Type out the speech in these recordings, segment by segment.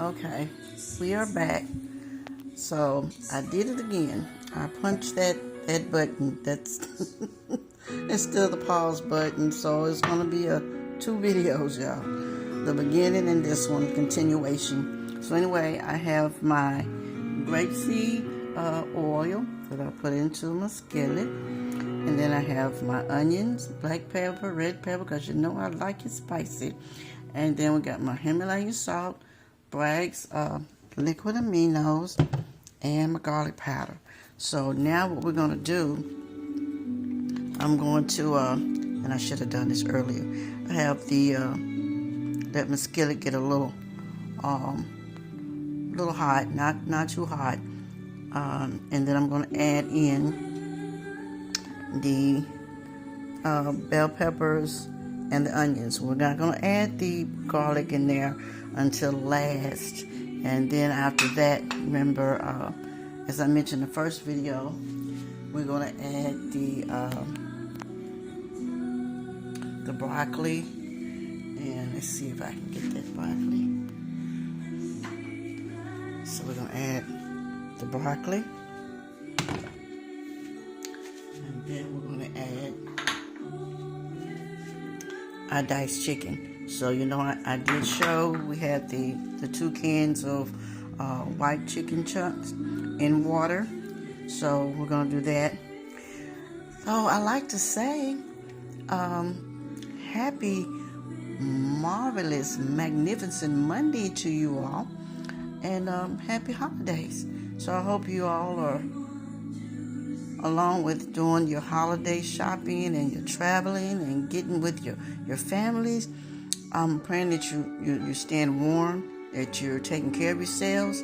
Okay, we are back. So I did it again. I punched that button. That's it's still the pause button. So it's gonna be two videos, y'all. The beginning and this one, continuation. So anyway, I have my grapeseed oil that I put into my skillet. And then I have my onions, black pepper, red pepper, because you know I like it spicy. And then we got my Himalayan salt, Bragg's liquid aminos, and my garlic powder. So now what we're going to do, I'm going to, and I should have done this earlier, I have let my skillet get a little hot, not too hot. And then I'm going to add in the bell peppers and the onions. We're not going to add the garlic in there until last. And then after that, remember, as I mentioned in the first video, we're going to add the broccoli. And let's see if I can get that broccoli. So we're going to add the broccoli. And then we're going to add our diced chicken. So you know, I did show we had the 2 cans of white chicken chunks in water. So we're going to do that. So I like to say happy, marvelous, magnificent Monday to you all. And happy holidays. So I hope you all are, along with doing your holiday shopping and your traveling and getting with your families, I'm praying that you stand warm, that you're taking care of yourselves,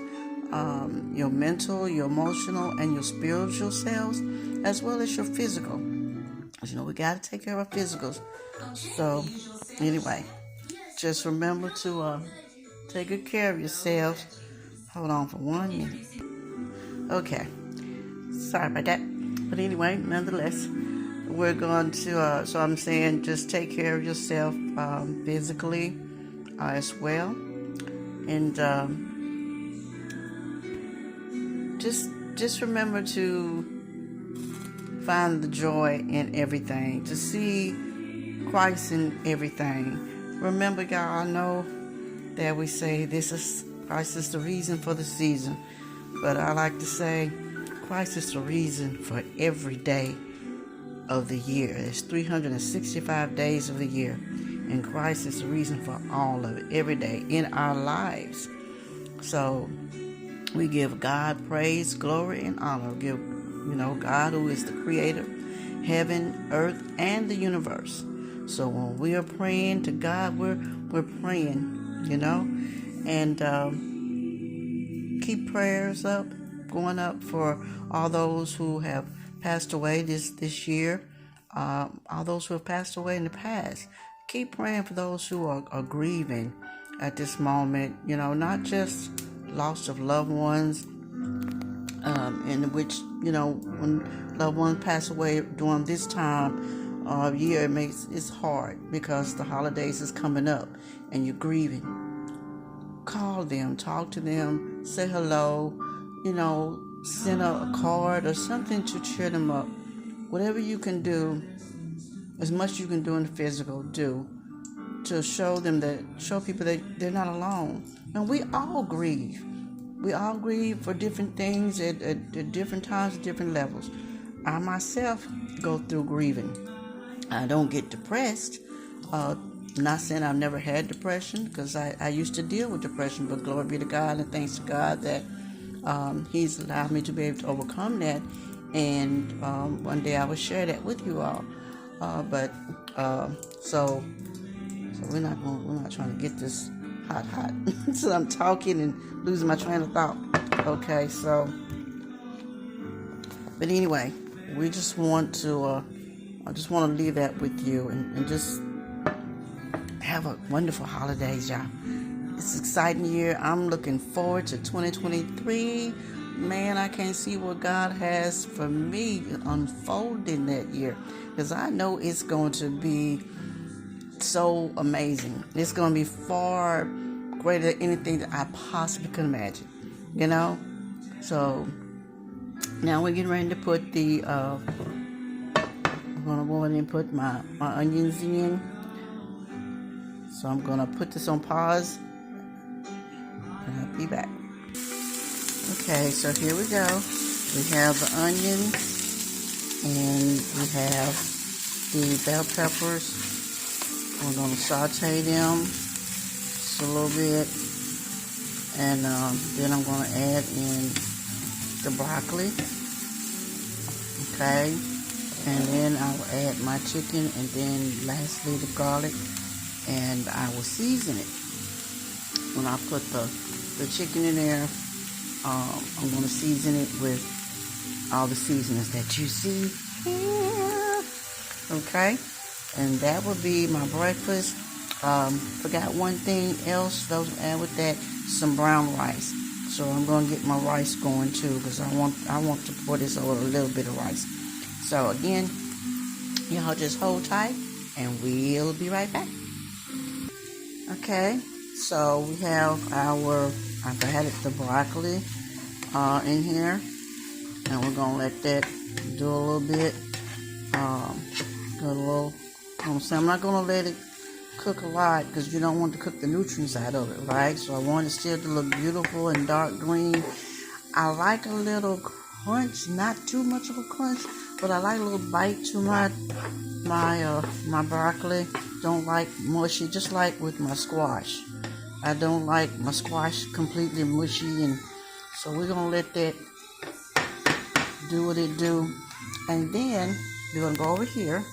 your mental, your emotional, and your spiritual selves, as well as your physical. As you know, we got to take care of our physicals. So anyway, just remember to take good care of yourselves. Hold on for 1 minute. Okay. Sorry about that. But anyway, nonetheless, we're going to, so I'm saying just take care of yourself physically as well. And just remember to find the joy in everything, to see Christ in everything. Remember, y'all, I know that we say Christ is the reason for the season. But I like to say Christ is the reason for every day of the year. There's 365 days of the year. And Christ is the reason for all of it, every day in our lives. So we give God praise, glory, and honor. Give, God who is the creator, heaven, earth, and the universe. So when we are praying to God, we're praying, and keep prayers going up for all those who have passed away this year, all those who have passed away in the past. Keep praying for those who are grieving at this moment, not just loss of loved ones, in which, when loved ones pass away during this time of year, it's hard because the holidays is coming up and you're grieving. Call them, talk to them, say hello, send a card or something to cheer them up. Whatever you can do, as much as you can do in the physical, do to show people that they're not alone. And we all grieve. We all grieve for different things at different times, at different levels. I myself go through grieving. I don't get depressed. Not saying I've never had depression, because I used to deal with depression, but glory be to God and thanks to God that He's allowed me to be able to overcome that. And one day I will share that with you all. So we're not trying to get this hot. So I'm talking and losing my train of thought. Okay, so, but anyway, we just want to, I just want to leave that with you and just have a wonderful holidays, y'all. It's an exciting year. I'm looking forward to 2023. Man, I can't see what God has for me unfolding that year, because I know it's going to be so amazing. It's going to be far greater than anything that I possibly could imagine, you know. So now we're getting ready to put the I'm gonna go ahead and put my onions in. So I'm gonna put this on pause and I'll be back. Okay, so here we go. We have the onions and we have the bell peppers. We're going to saute them just a little bit, and then I'm going to add in the broccoli. Okay, and then I'll add my chicken, and then lastly the garlic, and I will season it. When I put the chicken in there, I'm going to season it with all the seasonings that you see here. Okay, and that would be my breakfast. Forgot one thing else. Those add with that some brown rice. So I'm going to get my rice going too, because I want to pour this over a little bit of rice. So again, y'all just hold tight, and we'll be right back. Okay, so we have I've added the broccoli in here, and we're gonna let that do a little bit. I'm not gonna let it cook a lot, because you don't want to cook the nutrients out of it, right? So I want it still to look beautiful and dark green. I like a little crunch, not too much of a crunch, but I like a little bite to my broccoli. Don't like mushy, just like with my squash. I don't like my squash completely mushy, and so we're gonna let that do what it do. And then we're gonna go over here.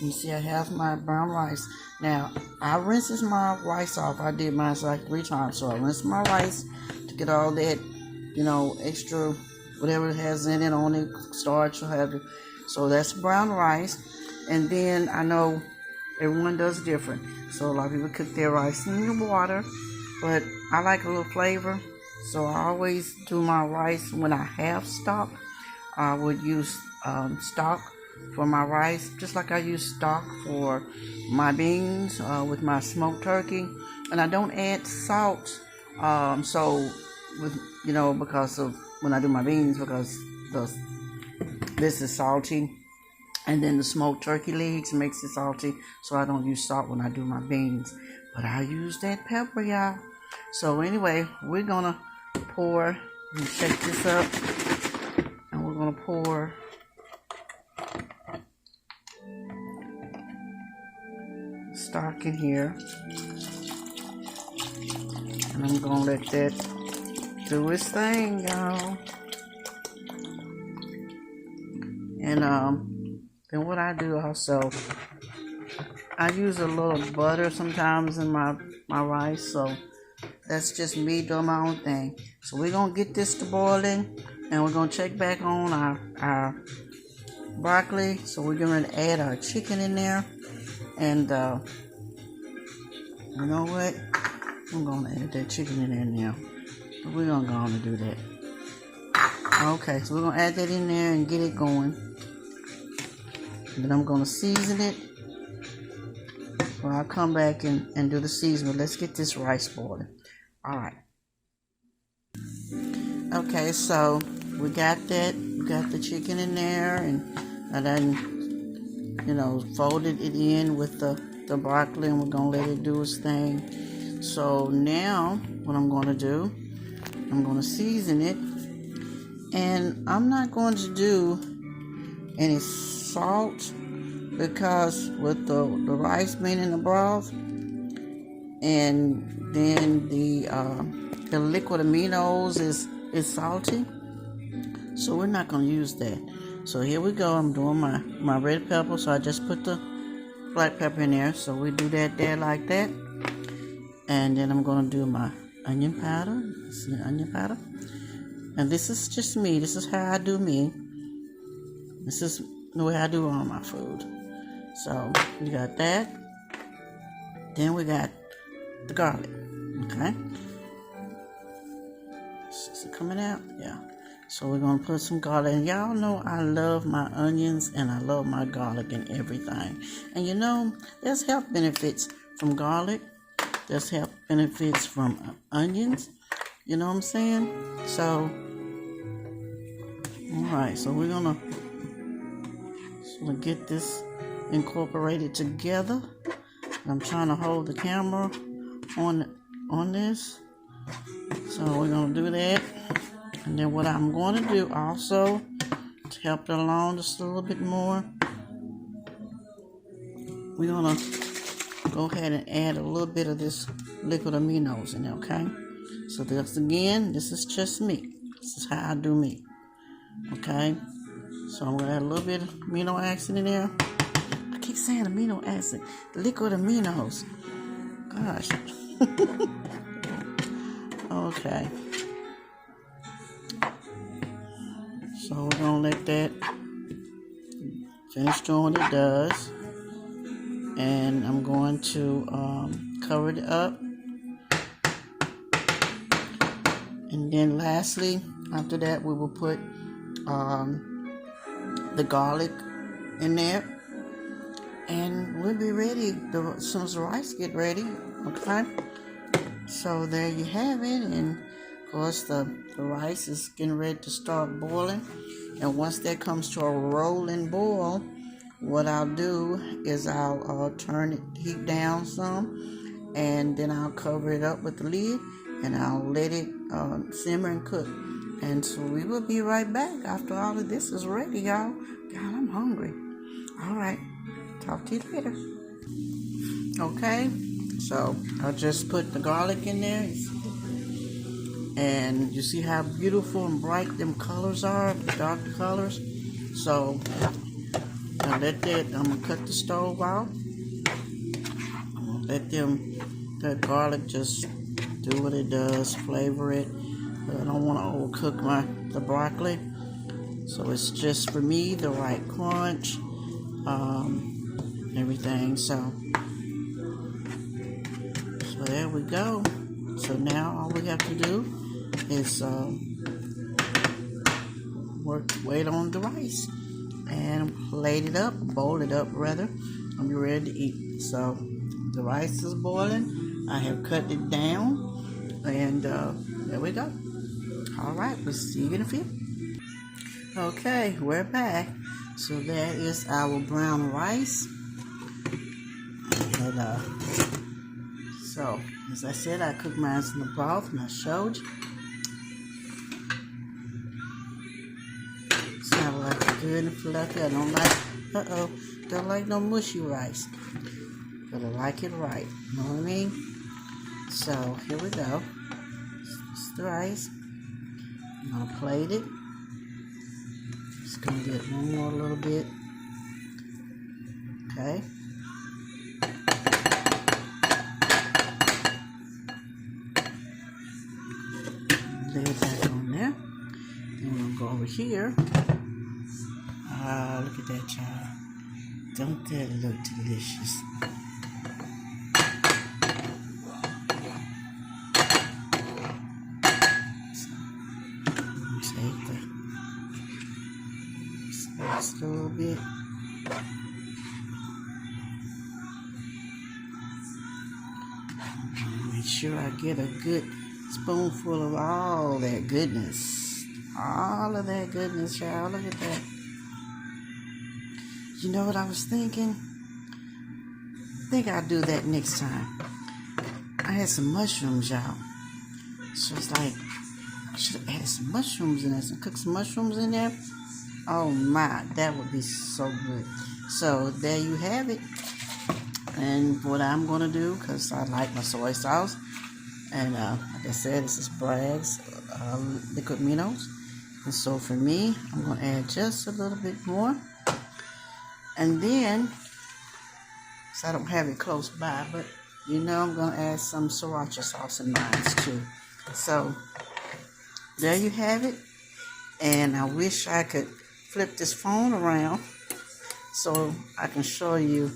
You see I have my brown rice. Now I rinses my rice off. I did mine like 3 times, so I rinse my rice to get all that, extra whatever it has in it on it, starch or have it. So that's brown rice. And then I know everyone does different. So a lot of people cook their rice in the water, but I like a little flavor. So I always do my rice when I have stock. I would use stock for my rice, just like I use stock for my beans with my smoked turkey. And I don't add salt. So with because of when I do my beans, because this is salty. And then the smoked turkey legs makes it salty, so I don't use salt when I do my beans. But I use that pepper, y'all. So anyway, we're gonna pour, shake this up, and we're gonna pour stock in here. And I'm gonna let that do its thing, y'all. And then what I do also, I use a little butter sometimes in my rice, so that's just me doing my own thing. So we're going to get this to boiling, and we're going to check back on our broccoli. So we're going to add our chicken in there, and you know what? I'm going to add that chicken in there now. We're going to go on and do that. Okay, so we're going to add that in there and get it going. And then I'm going to season it. Well, I'll come back and do the seasoning. Let's get this rice boiling. All right. Okay, so we got that. We got the chicken in there, and then, folded it in with the broccoli, and we're going to let it do its thing. So now what I'm going to do, I'm going to season it. And I'm not going to do any salt, because with the rice being in the broth, and then the liquid aminos is salty, so we're not going to use that. So here we go. I'm doing my red pepper, so I just put the black pepper in there. So we do that there like that, and then I'm going to do my onion powder. See the onion powder. And this is just me. This is how I do me. This is the way I do all my food. So we got that. Then we got the garlic. Okay. Is it coming out? Yeah. So we're going to put some garlic. And y'all know I love my onions and I love my garlic and everything. And there's health benefits from garlic. That's health benefits from onions. You know what I'm saying? So, all right. So we're gonna get this incorporated together. I'm trying to hold the camera on this. So we're gonna do that. And then what I'm going to do also to help it along just a little bit more, we're gonna go ahead and add a little bit of this liquid aminos in there, okay? So this is just me. This is how I do me, okay? So I'm gonna add a little bit of amino acid in there. I keep saying amino acid, liquid aminos. Gosh. Okay. So we're gonna let that finish doing what it does. And I'm going to cover it up. And then lastly, after that, we will put the garlic in there. And we'll be ready as soon as the rice get ready, okay? So there you have it. And of course, the rice is getting ready to start boiling. And once that comes to a rolling boil, what I'll do is I'll turn it, heat down some, and then I'll cover it up with the lid, and I'll let it simmer and cook. And so we will be right back after all of this is ready, y'all. God, I'm hungry. All right, talk to you later. Okay, so I'll just put the garlic in there, and you see how beautiful and bright them colors are, the dark colors. So I'm gonna cut the stove off. I'm gonna let that garlic just do what it does, flavor it. But I don't want to overcook the broccoli. So it's just for me the right crunch, everything. So there we go. So now all we have to do is wait on the rice and plate it up, boil it up rather, and be ready to eat. So the rice is boiling. I have cut it down, and there we go. All right, we'll see you in a few. Okay, we're back. So that is our brown rice. And so as I said, I cooked mine in the broth, and I showed you. Sound like good and fluffy. I don't like no mushy rice, but I like it right. You know what I mean? So here we go. This is the rice. I'm gonna plate it. Just gonna get one more little bit. Okay. Lay it back on there. Then we'll go over here. Look at that, child. Don't that look delicious? Take just a little bit. Make sure I get a good spoonful of all that goodness. All of that goodness, y'all. Look at that. You know what I was thinking? I think I'll do that next time. I had some mushrooms, y'all. So it's like, I should have added some mushrooms in there. Cook some mushrooms in there. Oh my, that would be so good. So there you have it. And what I'm going to do, because I like my soy sauce, and like I said, this is Bragg's liquid aminos. And so for me, I'm going to add just a little bit more. And then, so I don't have it close by, but you know I'm going to add some sriracha sauce in mine too. So there you have it. And I wish I could flip this phone around so I can show you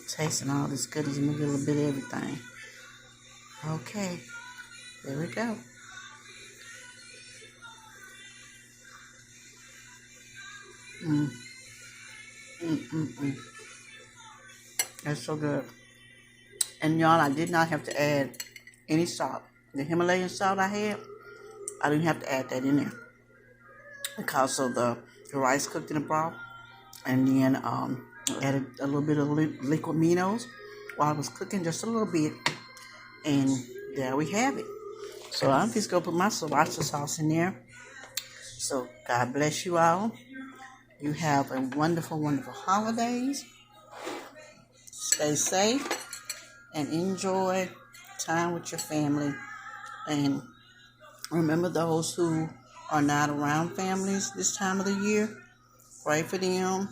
tasting all this goodies and a little bit of everything. Okay, there we go. That's so good. And y'all, I did not have to add any salt. The Himalayan salt I had, I didn't have to add that in there because of the rice cooked in the broth. And then added a little bit of liquid aminos while I was cooking, just a little bit. And there we have it. So I'm just going to put my sriracha sauce in there. So God bless you all. You have a wonderful, wonderful holidays. Stay safe and enjoy time with your family. And remember those who are not around families this time of the year. Pray for them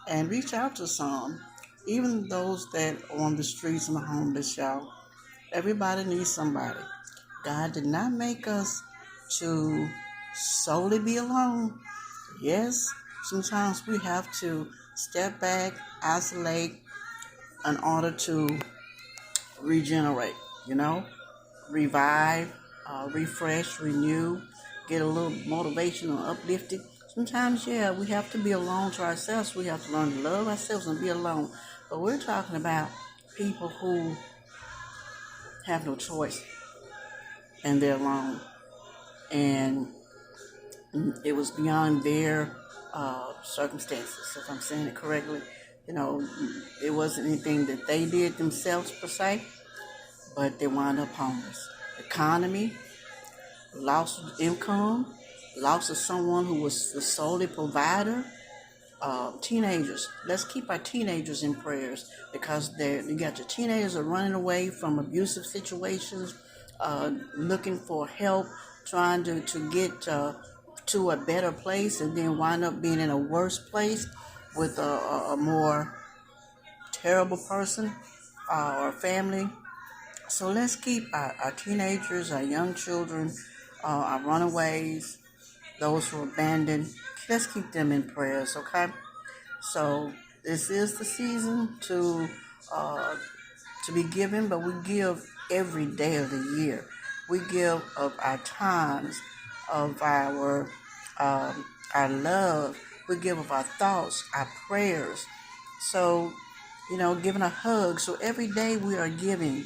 and reach out to some. Even those that are on the streets and the homeless, y'all. Everybody needs somebody. God did not make us to solely be alone. Yes, sometimes we have to step back, isolate in order to regenerate, revive, refresh, renew, get a little motivation or uplifted. Sometimes, we have to be alone to ourselves. We have to learn to love ourselves and be alone. But we're talking about people who have no choice and they're alone. And it was beyond their circumstances, if I'm saying it correctly. It wasn't anything that they did themselves per se, but they wound up homeless. Economy, loss of income, loss of someone who was the solely provider. Teenagers, let's keep our teenagers in prayers because you got your teenagers are running away from abusive situations, looking for help, trying to get to a better place, and then wind up being in a worse place with a more terrible person or family. So let's keep our teenagers, our young children, our runaways, those who are abandoned, let's keep them in prayers, okay? So this is the season to be given, but we give every day of the year. We give of our times, of our love. We give of our thoughts, our prayers. So, giving a hug. So every day we are giving.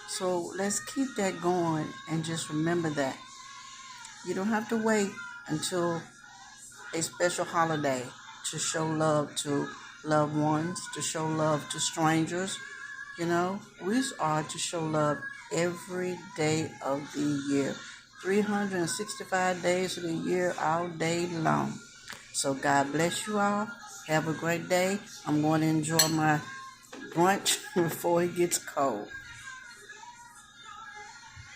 So let's keep that going and just remember that. You don't have to wait until a special holiday to show love to loved ones, to show love to strangers. We are to show love every day of the year. 365 days of the year, all day long. So God bless you all. Have a great day. I'm going to enjoy my brunch before it gets cold.